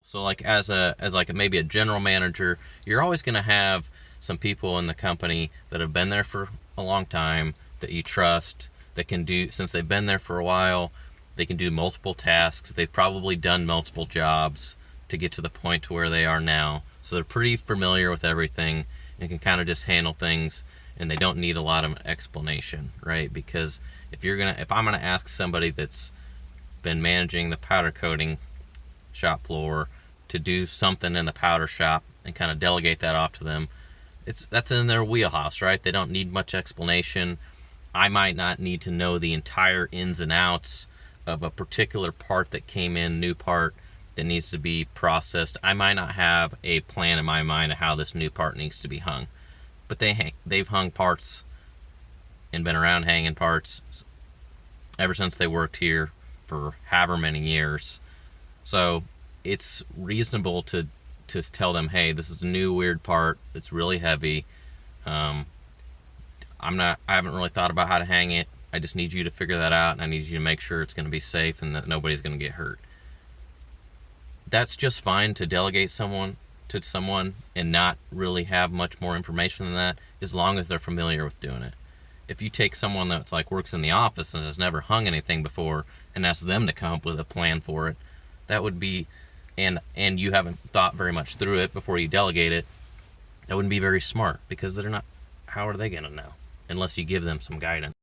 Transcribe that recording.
So like maybe a general manager, you're always going to have some people in the company that have been there for a long time that you trust, that can do, since they've been there for a while, they can do multiple tasks. They've probably done multiple jobs to get to the point to where they are now. So they're pretty familiar with everything and can kind of just handle things, and they don't need a lot of explanation, right? Because if I'm gonna ask somebody that's been managing the powder coating shop floor to do something in the powder shop and kind of delegate that off to them, that's in their wheelhouse, right? They don't need much explanation. I might not need to know the entire ins and outs of a particular part that came in, new part that needs to be processed. I might not have a plan in my mind of how this new part needs to be hung, but they've hung parts and been around hanging parts ever since they worked here for however many years. So it's reasonable to tell them, hey, this is a new weird part. It's really heavy. I haven't really thought about how to hang it. I just need you to figure that out, and I need you to make sure it's going to be safe and that nobody's going to get hurt. That's just fine to delegate to someone and not really have much more information than that, as long as they're familiar with doing it. If you take someone that's like works in the office and has never hung anything before and ask them to come up with a plan for it, that would be, and you haven't thought very much through it before you delegate it, that wouldn't be very smart, because they're not, how are they going to know unless you give them some guidance?